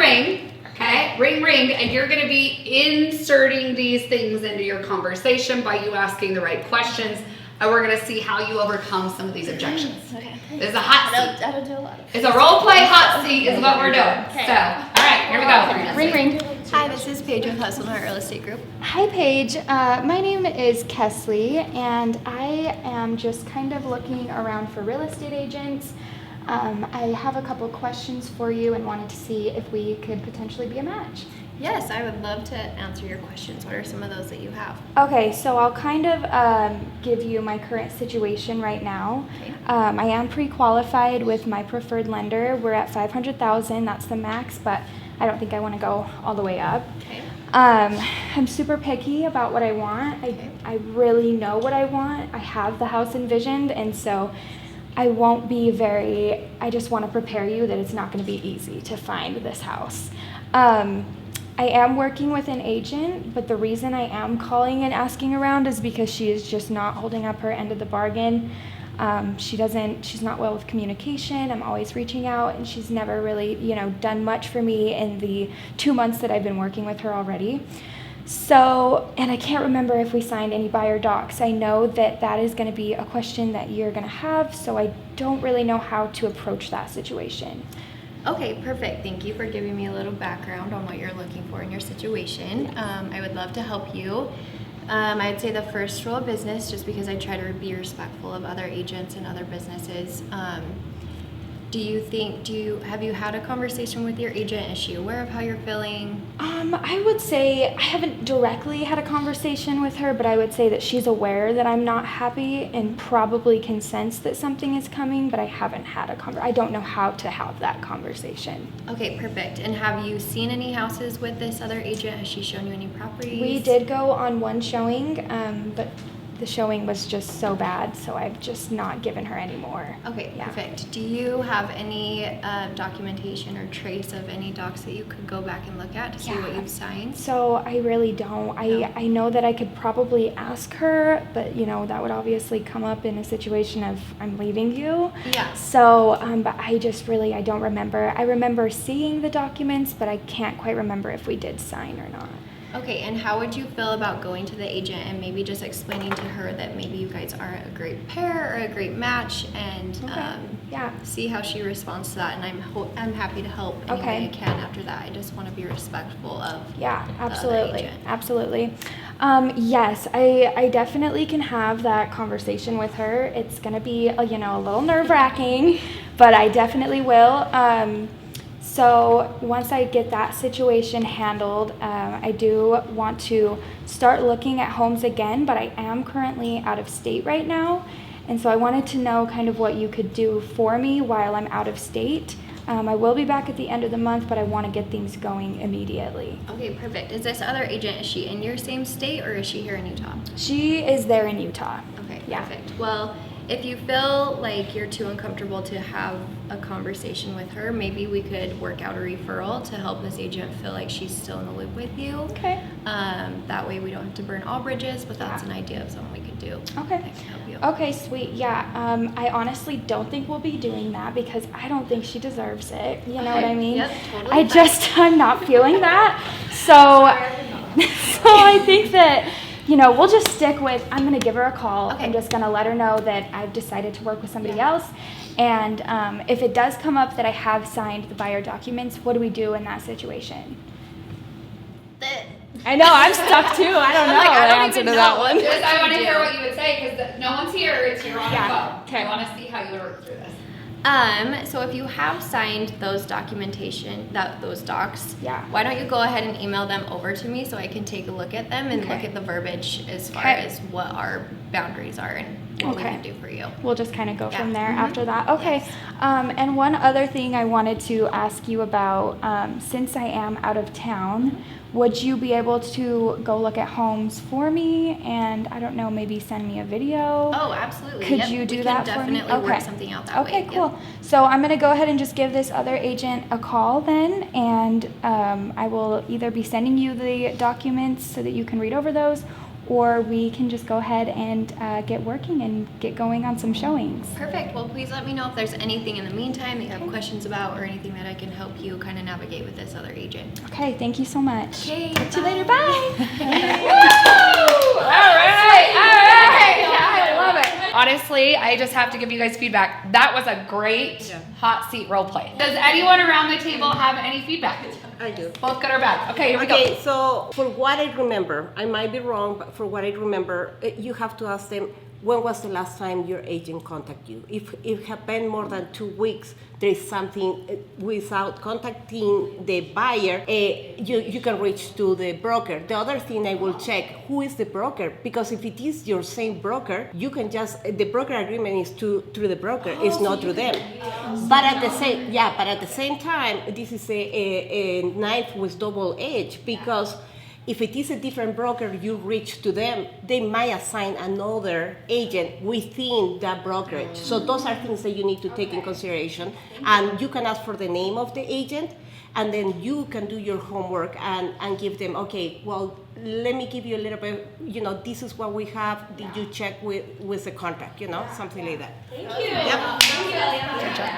ring. Okay, ring, ring, and you're going to be inserting these things into your conversation by you asking the right questions, and we're going to see how you overcome some of these objections. Okay. This is a hot seat. I don't do a lot of It's a role play hot seat is what we're doing. Okay. So, all right, here we go. Ring, ring. Hi, this is Paige with Hustle Heart Real Estate Group. Hi, Paige. My name is Kesley, and I am just kind of looking around for real estate agents. I have a couple questions for you and wanted to see if we could potentially be a match. Yes, I would love to answer your questions. What are some of those that you have? Okay, so I'll kind of give you my current situation right now. Okay. I am pre-qualified with my preferred lender. We're at $500,000. That's the max, but I don't think I want to go all the way up. Okay. I'm super picky about what I want. I really know what I want. I have the house envisioned, and so I won't be I just want to prepare you that it's not going to be easy to find this house. I am working with an agent, but the reason I am calling and asking around is because she is just not holding up her end of the bargain. She's not well with communication. I'm always reaching out, and she's never really, done much for me in the 2 months that I've been working with her already. So, and I can't remember if we signed any buyer docs. I know that is going to be a question that you're going to have, so I don't really know how to approach that situation. Okay, perfect. Thank you for giving me a little background on what you're looking for in your situation. I would love to help you. I'd say the first rule of business, just because I try to be respectful of other agents and other businesses, have you had a conversation with your agent? Is she aware of how you're feeling? I would say I haven't directly had a conversation with her, but I would say that she's aware that I'm not happy and probably can sense that something is coming, but I haven't had I don't know how to have that conversation. Okay, perfect. And have you seen any houses with this other agent? Has she shown you any properties? We did go on one showing, but the showing was just so bad, so I've just not given her any more. Okay, yeah. Perfect. Do you have any documentation or trace of any docs that you could go back and look at to see what you've signed? So I really don't. I know that I could probably ask her, but that would obviously come up in a situation of I'm leaving you. Yeah. So, but I don't remember. I remember seeing the documents, but I can't quite remember if we did sign or not. Okay, and how would you feel about going to the agent and maybe just explaining to her that maybe you guys aren't a great pair or a great match, and see how she responds to that? And I'm happy to help any way I can after that. I just want to be respectful of absolutely. Yes, I definitely can have that conversation with her. It's gonna be a little nerve-wracking, but I definitely will. So once I get that situation handled, I do want to start looking at homes again, but I am currently out of state right now. And so I wanted to know kind of what you could do for me while I'm out of state. I will be back at the end of the month, but I want to get things going immediately. Okay, perfect. Is this other agent, is she in your same state, or is she here in Utah? She is there in Utah. Okay, perfect. Well, if you feel like you're too uncomfortable to have a conversation with her, maybe we could work out a referral to help this agent feel like she's still in the loop with you. Okay. That way we don't have to burn all bridges, but that's an idea of something we could do. Okay. That can help you. Okay, sweet. Yeah. I honestly don't think we'll be doing that because I don't think she deserves it. You know what I mean? Yep, totally. I'm not feeling that. So I think that we'll just stick with, I'm going to give her a call. Okay. I'm just going to let her know that I've decided to work with somebody else. And if it does come up that I have signed the buyer documents, what do we do in that situation? I know, I'm stuck too. I don't know the answer to that one. I want to hear what you would say because no one's here. It's your on the phone. Okay. I want to see how you would work through this. So if you have signed those those docs, why don't you go ahead and email them over to me so I can take a look at them and look at the verbiage as far as what our boundaries are and what we can do for you. We'll just kind of go from there after that. Okay. Yes. And one other thing I wanted to ask you about, since I am out of town, would you be able to go look at homes for me and, I don't know, maybe send me a video? Oh, absolutely. Could you do that for me? We can definitely work something out that way. Okay, cool. So I'm going to go ahead and just give this other agent a call then, and I will either be sending you the documents so that you can read over those, or we can just go ahead and get working and get going on some showings. Perfect. Well, please let me know if there's anything in the meantime that you have questions about or anything that I can help you kind of navigate with this other agent. Okay, thank you so much. Okay, Talk to you later. Bye. All right. I love it. Honestly, I just have to give you guys feedback. That was a great hot seat role play. Does anyone around the table have any feedback? I do. Both good or bad? Okay, here we go. Okay, so for what I remember, I might be wrong, but for what I remember, you have to ask them, when was the last time your agent contacted you? If it had been more than 2 weeks, there is something without contacting the buyer, you can reach to the broker. The other thing I will check, who is the broker? Because if it is your same broker, you can just, the broker agreement is through the broker, it's not through them. But at the same time, this is a knife with double edge, because if it is a different broker you reach to them, they might assign another agent within that brokerage. So those are things that you need to take in consideration. And you can ask for the name of the agent, and then you can do your homework and give them, okay, well, let me give you a little bit, this is what we have. Did you check with the contract, something like that. Thank you. Yep.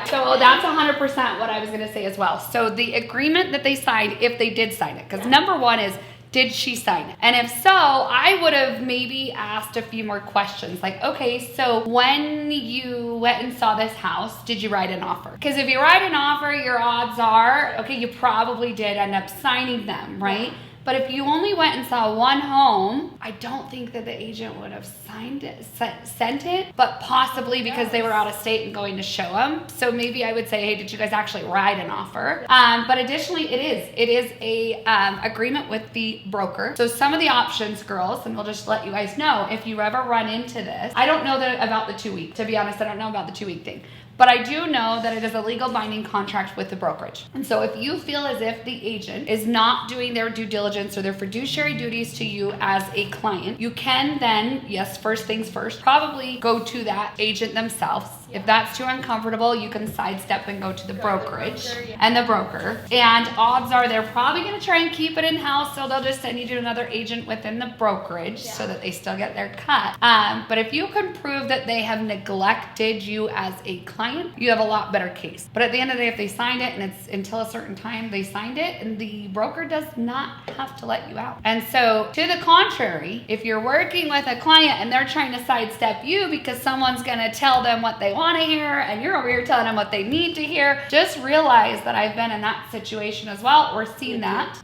So that's 100% what I was going to say as well. So the agreement that they signed, if they did sign it, because number one is, did she sign it? And if so, I would have maybe asked a few more questions. Like, okay, so when you went and saw this house, did you write an offer? Because if you write an offer, your odds are, okay, you probably did end up signing them, right? But if you only went and saw one home, I don't think that the agent would have signed it, sent it, but possibly because they were out of state and going to show them. So maybe I would say, hey, did you guys actually write an offer? But additionally, it is a agreement with the broker. So some of the options, girls, and we'll just let you guys know, if you ever run into this, I don't know about the 2 week, to be honest, I don't know about the 2 week thing. But I do know that it is a legal binding contract with the brokerage. And so if you feel as if the agent is not doing their due diligence or their fiduciary duties to you as a client, you can then, yes, first things first, probably go to that agent themselves. If that's too uncomfortable, you can sidestep and go to the brokerage and the broker. And odds are they're probably going to try and keep it in-house, so they'll just send you to another agent within the brokerage so that they still get their cut. But if you can prove that they have neglected you as a client, you have a lot better case. But at the end of the day, if they signed it and it's until a certain time they signed it, and the broker does not have to let you out. And so to the contrary, if you're working with a client and they're trying to sidestep you because someone's going to tell them what they want to hear and you're over here telling them what they need to hear, just realize that I've been in that situation as well, or seen that,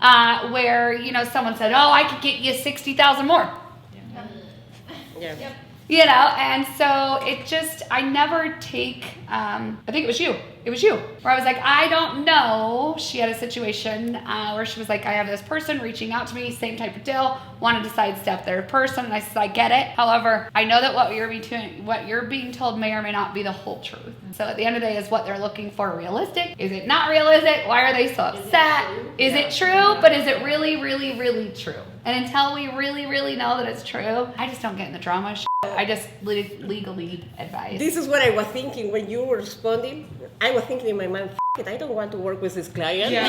where, someone said, oh, I could get you 60,000 more. Yeah. Yep. And so it just, I never take, I think it was you, where I was like, I don't know. She had a situation where she was like, I have this person reaching out to me, same type of deal, wanted to sidestep their person. And I said, I get it. However, I know that what you're being told may or may not be the whole truth. So at the end of the day, is what they're looking for realistic? Is it not realistic? Why are they so upset? Is it true? But is it really, really, really true? And until we really, really know that it's true, I just don't get in the drama shit. I just legally advise. This is what I was thinking when you were responding. I was thinking in my mind, it, I don't want to work with this client. Yeah.